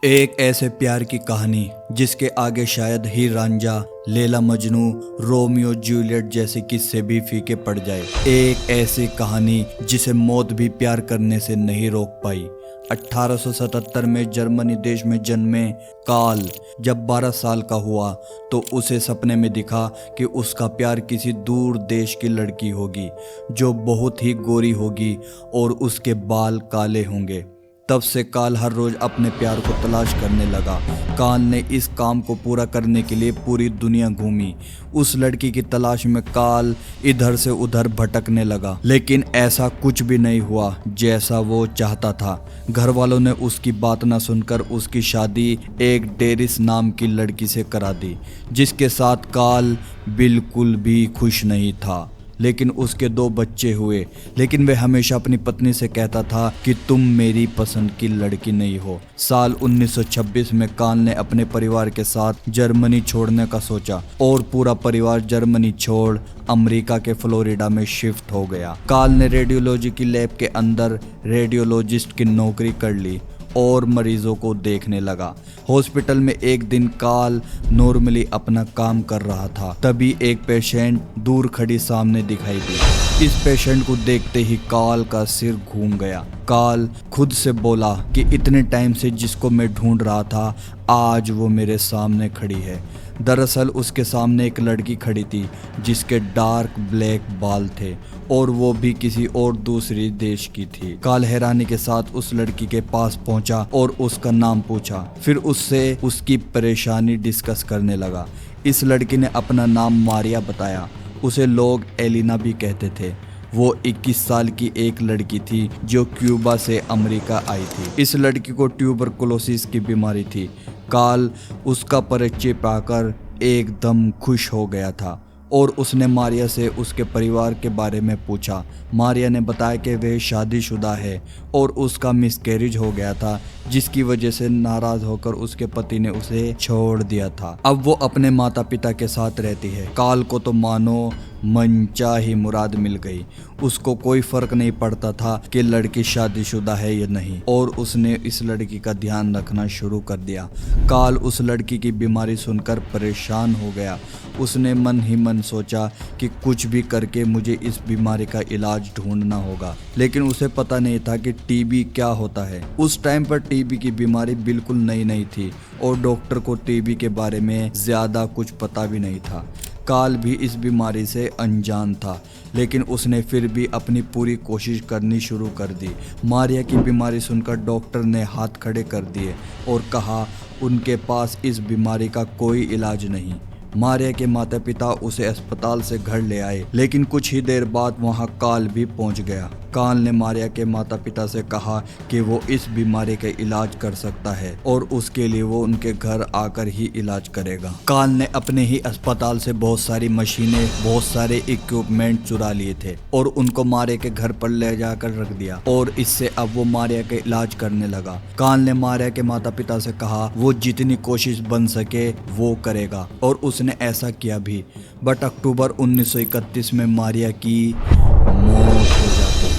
एक ऐसे प्यार की कहानी जिसके आगे शायद हीर रांझा, लैला मजनू, रोमियो जूलियट जैसे किस्से भी फीके पड़ जाए। एक ऐसी कहानी जिसे मौत भी प्यार करने से नहीं रोक पाई। 1877 में जर्मनी देश में जन्मे कार्ल जब 12 साल का हुआ तो उसे सपने में दिखा कि उसका प्यार किसी दूर देश की लड़की होगी जो बहुत ही गोरी होगी और उसके बाल काले होंगे। तब से कार्ल हर रोज अपने प्यार को तलाश करने लगा। कार्ल ने इस काम को पूरा करने के लिए पूरी दुनिया घूमी। उस लड़की की तलाश में कार्ल इधर से उधर भटकने लगा, लेकिन ऐसा कुछ भी नहीं हुआ जैसा वो चाहता था। घर वालों ने उसकी बात न सुनकर उसकी शादी एक डेरिस नाम की लड़की से करा दी, जिसके साथ कार्ल बिल्कुल भी खुश नहीं था। लेकिन उसके 2 बच्चे हुए, लेकिन वह हमेशा अपनी पत्नी से कहता था कि तुम मेरी पसंद की लड़की नहीं हो। साल 1926 में कार्ल ने अपने परिवार के साथ जर्मनी छोड़ने का सोचा और पूरा परिवार जर्मनी छोड़ अमेरिका के फ्लोरिडा में शिफ्ट हो गया। कार्ल ने रेडियोलॉजी की लैब के अंदर रेडियोलॉजिस्ट की नौकरी कर ली और मरीजों को देखने लगा। हॉस्पिटल में एक दिन कार्ल नॉर्मली अपना काम कर रहा था, तभी एक पेशेंट दूर खड़ी सामने दिखाई दी। इस पेशेंट को देखते ही कार्ल का सिर घूम गया। कार्ल खुद से बोला कि इतने टाइम से जिसको मैं ढूंढ रहा था आज वो मेरे सामने खड़ी है। दरअसल उसके सामने एक लड़की खड़ी थी जिसके डार्क ब्लैक बाल थे और वो भी किसी और दूसरी देश की थी। कार्ल हैरानी के साथ उस लड़की के पास पहुंचा और उसका नाम पूछा, फिर उससे उसकी परेशानी डिस्कस करने लगा। इस लड़की ने अपना नाम मारिया बताया। उसे लोग एलिना भी कहते थे। वो 21 साल की एक लड़की थी जो क्यूबा से अमेरिका आई थी। इस लड़की को ट्यूबरकुलोसिस की बीमारी थी। कार्ल उसका परिचय पाकर एकदम खुश हो गया था और उसने मारिया से उसके परिवार के बारे में पूछा। मारिया ने बताया कि वह शादीशुदा है और उसका मिसकैरेज हो गया था, जिसकी वजह से नाराज होकर उसके पति ने उसे छोड़ दिया था। अब वो अपने माता पिता के साथ रहती है। कार्ल को तो मानो मनचाही मुराद मिल गई। उसको कोई फर्क नहीं पड़ता था कि लड़की शादीशुदा है या नहीं और उसने इस लड़की का ध्यान रखना शुरू कर दिया। कार्ल उस लड़की की बीमारी सुनकर परेशान हो गया। उसने मन ही मन सोचा कि कुछ भी करके मुझे इस बीमारी का इलाज ढूंढना होगा, लेकिन उसे पता नहीं था कि टीबी क्या होता है। उस टाइम पर टीबी की बीमारी बिल्कुल नई नहीं थी और डॉक्टर को टीबी के बारे में ज्यादा कुछ पता भी नहीं था। कार्ल भी इस बीमारी से अनजान था, लेकिन उसने फिर भी अपनी पूरी कोशिश करनी शुरू कर दी। मारिया की बीमारी सुनकर डॉक्टर ने हाथ खड़े कर दिए और कहा उनके पास इस बीमारी का कोई इलाज नहीं। मारिया के माता पिता उसे अस्पताल से घर ले आए, लेकिन कुछ ही देर बाद वहां कार्ल भी पहुंच गया। कार्ल ने मारिया के माता पिता से कहा कि वो इस बीमारी का इलाज कर सकता है और उसके लिए वो उनके घर आकर ही इलाज करेगा। कार्ल ने अपने ही अस्पताल से बहुत सारी मशीनें, बहुत सारे इक्विपमेंट चुरा लिए थे और उनको मारिया के घर पर ले जाकर रख दिया और इससे अब वो मारिया का इलाज करने लगा। कार्ल ने मारिया के माता पिता से कहा वो जितनी कोशिश बन सके वो करेगा और उसने ऐसा किया भी। बट अक्टूबर 1931 में मारिया की मौत हो जाती है।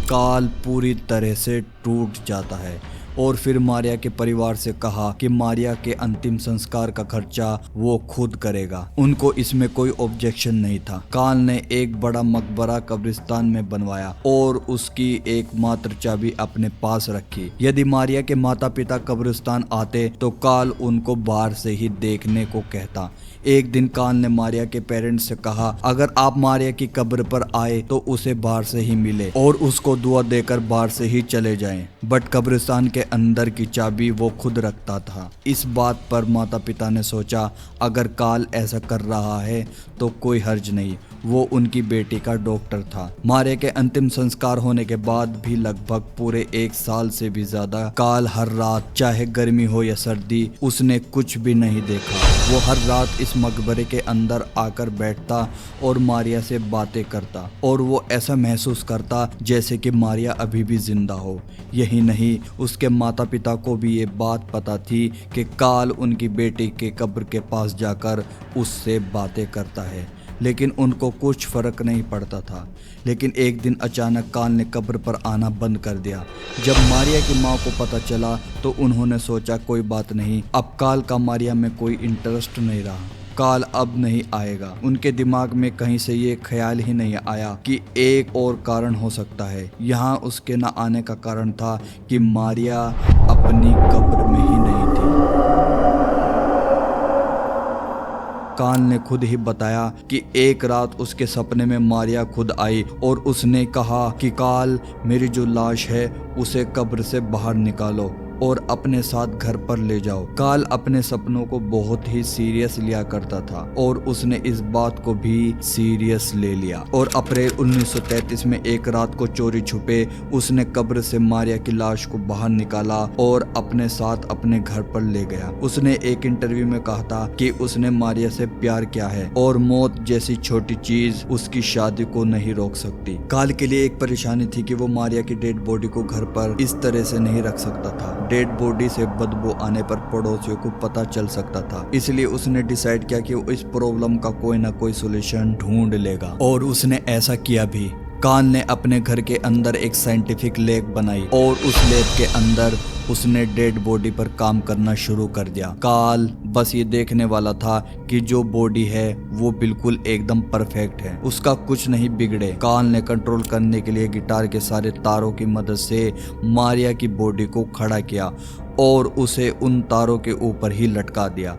कार्ल पूरी तरह से टूट जाता है और फिर मारिया के परिवार से कहा कि मारिया के अंतिम संस्कार का खर्चा वो खुद करेगा। उनको इसमें कोई ऑब्जेक्शन नहीं था। कार्ल ने एक बड़ा मकबरा कब्रिस्तान में बनवाया और उसकी एकमात्र चाबी अपने पास रखी। यदि मारिया के माता पिता कब्रिस्तान आते तो कार्ल उनको बाहर से ही देखने को कहता। एक दिन कार्ल ने मारिया के पेरेंट्स से कहा अगर आप मारिया की कब्र पर आए तो उसे बाहर से ही मिले और उसको दुआ देकर बाहर से ही चले जाएं। बट कब्रिस्तान के अंदर की चाबी वो खुद रखता था। इस बात पर माता पिता ने सोचा अगर कार्ल ऐसा कर रहा है तो कोई हर्ज नहीं। वो उनकी बेटी का डॉक्टर था। मारिया के अंतिम संस्कार होने के बाद भी लगभग पूरे 1 साल से भी ज्यादा कार्ल हर रात, चाहे गर्मी हो या सर्दी, उसने कुछ भी नहीं देखा। वो हर रात इस मकबरे के अंदर आकर बैठता और मारिया से बातें करता और वो ऐसा महसूस करता जैसे कि मारिया अभी भी जिंदा हो। यही नहीं, उसके माता पिता को भी ये बात पता थी कि कार्ल उनकी बेटी के कब्र के पास जाकर उससे बातें करता है। लेकिन उनको कुछ फर्क नहीं पड़ता था। लेकिन एक दिन अचानक काल ने कब्र पर आना बंद कर दिया। जब मारिया की माँ को पता चला तो उन्होंने सोचा कोई बात नहीं, अब काल का मारिया में कोई इंटरेस्ट नहीं रहा, काल अब नहीं आएगा। उनके दिमाग में कहीं से ये ख्याल ही नहीं आया कि एक और कारण हो सकता है। यहाँ उसके न आने का कारण था कि मारिया अपनी कब्र में ही नहीं थी। काल ने खुद ही बताया कि एक रात उसके सपने में मारिया खुद आई और उसने कहा कि काल, मेरी जो लाश है उसे कब्र से बाहर निकालो और अपने साथ घर पर ले जाओ। काल अपने सपनों को बहुत ही सीरियस लिया करता था और उसने इस बात को भी सीरियस ले लिया और अप्रैल 1933 में एक रात को चोरी छुपे उसने कब्र से मारिया की लाश को बाहर निकाला और अपने साथ अपने घर पर ले गया। उसने एक इंटरव्यू में कहा था कि उसने मारिया से प्यार किया है और मौत जैसी छोटी चीज उसकी शादी को नहीं रोक सकती। काल के लिए एक परेशानी थी कि वो मारिया की डेड बॉडी को घर पर इस तरह से नहीं रख सकता था। डेड बॉडी से बदबू आने पर पड़ोसियों को पता चल सकता था, इसलिए उसने डिसाइड किया कि वो इस प्रॉब्लम का कोई ना कोई सॉल्यूशन ढूंढ लेगा और उसने ऐसा किया भी। काल ने अपने घर के अंदर एक साइंटिफिक लैब बनाई और उस लैब के अंदर उसने डेड बॉडी पर काम करना शुरू कर दिया। काल बस ये देखने वाला था कि जो बॉडी है वो बिल्कुल एकदम परफेक्ट है, उसका कुछ नहीं बिगड़े। काल ने कंट्रोल करने के लिए गिटार के सारे तारों की मदद से मारिया की बॉडी को खड़ा किया और उसे उन तारों के ऊपर ही लटका दिया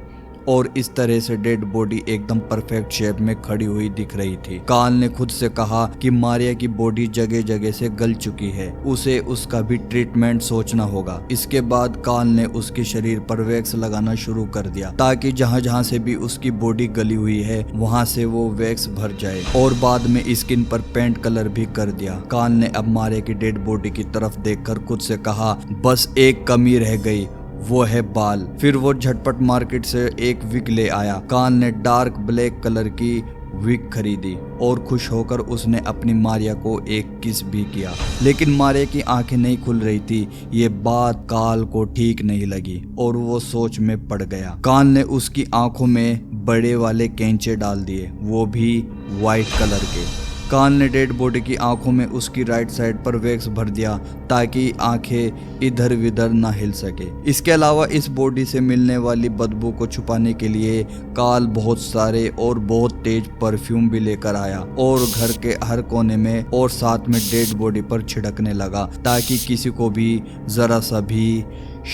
और इस तरह से डेड बॉडी एकदम परफेक्ट शेप में खड़ी हुई दिख रही थी। काल ने खुद से कहा कि मारिया की बॉडी जगह जगह से गल चुकी है, उसे उसका भी ट्रीटमेंट सोचना होगा। इसके बाद काल ने उसके शरीर पर वैक्स लगाना शुरू कर दिया ताकि जहां जहां से भी उसकी बॉडी गली हुई है वहां से वो वैक्स भर जाए और बाद में स्किन पर पेंट कलर भी कर दिया। काल ने अब मारिया की डेड बॉडी की तरफ देखकर खुद से कहा, बस एक कमी रह गई, वो है बाल। फिर वो झटपट मार्केट से एक विग ले आया। काल ने डार्क ब्लैक कलर की विग खरीदी और खुश होकर उसने अपनी मारिया को एक किस भी किया। लेकिन मारिया की आंखें नहीं खुल रही थी। ये बात काल को ठीक नहीं लगी और वो सोच में पड़ गया। काल ने उसकी आंखों में बड़े वाले कैंचे डाल दिए, वो भी वाइट कलर के। काल ने डेड बॉडी की आंखों में उसकी राइट साइड पर वैक्स भर दिया ताकि आंखें इधर उधर ना हिल सके। इसके अलावा इस बॉडी से मिलने वाली बदबू को छुपाने के लिए काल बहुत सारे और बहुत तेज परफ्यूम भी लेकर आया और घर के हर कोने में और साथ में डेड बॉडी पर छिड़कने लगा ताकि किसी को भी जरा सा भी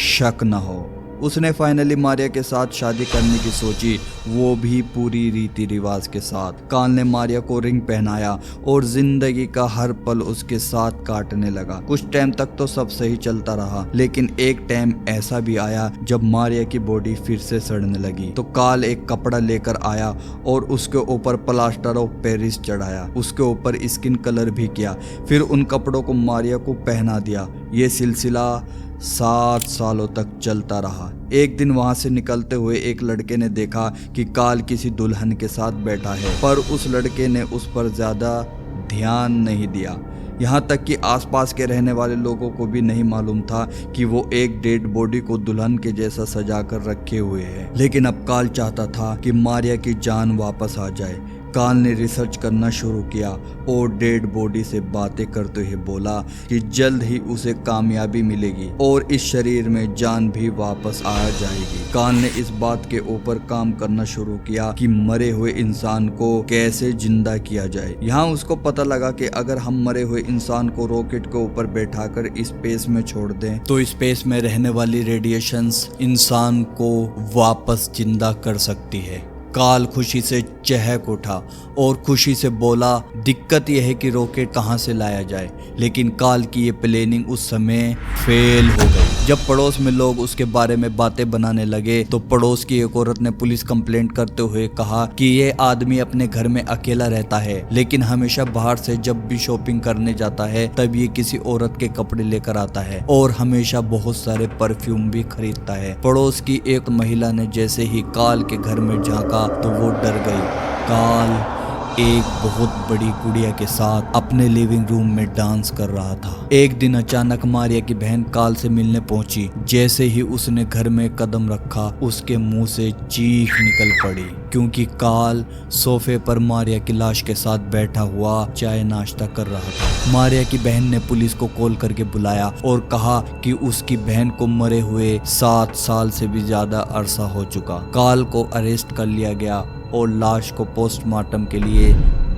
शक न हो। उसने फाइनली मारिया के साथ शादी करने की सोची, वो भी पूरी रीति रिवाज के साथ। काल ने मारिया को रिंग पहनाया और जिंदगी का हर पल उसके साथ काटने लगा। कुछ टाइम तक तो सब सही चलता रहा, लेकिन एक टाइम ऐसा भी आया जब मारिया की बॉडी फिर से सड़ने लगी। तो काल एक कपड़ा लेकर आया और उसके ऊपर प्लास्टर ऑफ पेरिस चढ़ाया, उसके ऊपर स्किन कलर भी किया। फिर उन कपड़ों को मारिया को पहना दिया। ये सिलसिला 7 सालों तक चलता रहा। एक दिन वहां से निकलते हुए एक लड़के ने देखा कि काल किसी दुल्हन के साथ बैठा है, पर उस लड़के ने उस पर ज्यादा ध्यान नहीं दिया। यहाँ तक कि आसपास के रहने वाले लोगों को भी नहीं मालूम था कि वो एक डेड बॉडी को दुल्हन के जैसा सजा कर रखे हुए है। लेकिन अब काल चाहता था कि मारिया की जान वापस आ जाए। काल ने रिसर्च करना शुरू किया और डेड बॉडी से बातें करते हुए बोला कि जल्द ही उसे कामयाबी मिलेगी और इस शरीर में जान भी वापस आ जाएगी। काल ने इस बात के ऊपर काम करना शुरू किया कि मरे हुए इंसान को कैसे जिंदा किया जाए। यहाँ उसको पता लगा कि अगर हम मरे हुए इंसान को रॉकेट के ऊपर बैठाकर स्पेस में छोड़ दें तो स्पेस में रहने वाली रेडिएशंस इंसान को वापस जिंदा कर सकती है। काल खुशी से चहक उठा और खुशी से बोला, दिक्कत यह है कि रॉकेट कहां से लाया जाए। लेकिन काल की ये प्लानिंग उस समय फेल हो गई। जब पड़ोस में लोग उसके बारे में बातें बनाने लगे तो पड़ोस की एक औरत ने पुलिस कंप्लेंट करते हुए कहा कि ये आदमी अपने घर में अकेला रहता है, लेकिन हमेशा बाहर से जब भी शॉपिंग करने जाता है तब ये किसी औरत के कपड़े लेकर आता है और हमेशा बहुत सारे परफ्यूम भी खरीदता है। पड़ोस की एक महिला ने जैसे ही काल के घर में झांका तो वो डर गई। काल एक बहुत बड़ी गुड़िया के साथ अपने लिविंग रूम में डांस कर रहा था। एक दिन अचानक मारिया की बहन काल से मिलने पहुंची। जैसे ही उसने घर में कदम रखा उसके मुंह से चीख निकल पड़ी, क्योंकि काल सोफे पर मारिया की लाश के साथ बैठा हुआ चाय नाश्ता कर रहा था। मारिया की बहन ने पुलिस को कॉल करके बुलाया और कहा कि उसकी बहन को मरे हुए 7 साल से भी ज्यादा अरसा हो चुका। काल को अरेस्ट कर लिया गया और लाश को पोस्टमार्टम के लिए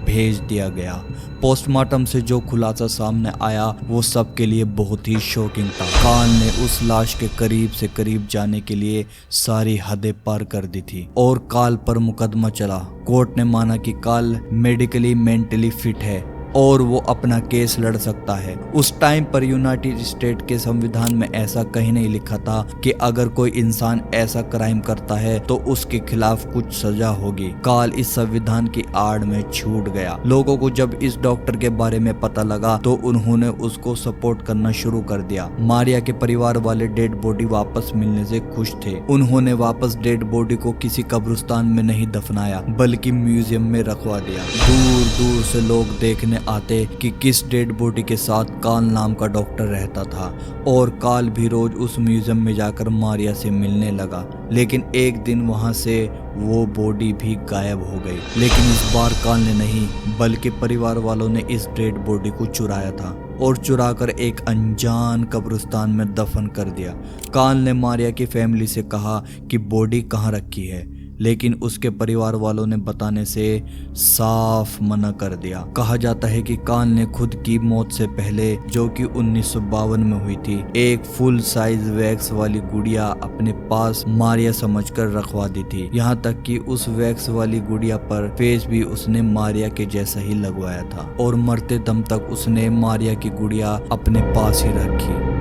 भेज दिया गया। पोस्टमार्टम से जो खुलासा सामने आया वो सबके लिए बहुत ही शॉकिंग था। काल ने उस लाश के करीब से करीब जाने के लिए सारी हदें पार कर दी थी और काल पर मुकदमा चला। कोर्ट ने माना कि काल मेडिकली मेंटली फिट है और वो अपना केस लड़ सकता है। उस टाइम पर यूनाइटेड स्टेट के संविधान में ऐसा कहीं नहीं लिखा था कि अगर कोई इंसान ऐसा क्राइम करता है तो उसके खिलाफ कुछ सजा होगी। काल इस संविधान की आड़ में छूट गया। लोगों को जब इस डॉक्टर के बारे में पता लगा तो उन्होंने उसको सपोर्ट करना शुरू कर दिया। मारिया के परिवार वाले डेड बॉडी वापस मिलने से खुश थे। उन्होंने वापस डेड बॉडी को किसी कब्रिस्तान में नहीं दफनाया बल्कि म्यूजियम में रखवा दिया। दूर दूर से लोग देखने आते कि किस डेड बॉडी के साथ काल नाम का डॉक्टर रहता था और काल भी रोज उस म्यूजियम में जाकर मारिया से मिलने लगा। लेकिन एक दिन वहां से वो बॉडी भी गायब हो गई। लेकिन इस बार काल ने नहीं बल्कि परिवार वालों ने इस डेड बॉडी को चुराया था और चुराकर एक अनजान कब्रिस्तान में दफन कर दिया। काल ने मारिया की फैमिली से कहा कि बॉडी कहाँ रखी है, लेकिन उसके परिवार वालों ने बताने से साफ मना कर दिया। कहा जाता है कि काल ने खुद की मौत से पहले, जो कि 1952 में हुई थी, एक फुल साइज वैक्स वाली गुड़िया अपने पास मारिया समझकर रखवा दी थी। यहाँ तक कि उस वैक्स वाली गुड़िया पर फेस भी उसने मारिया के जैसा ही लगवाया था और मरते दम तक उसने मारिया की गुड़िया अपने पास ही रखी।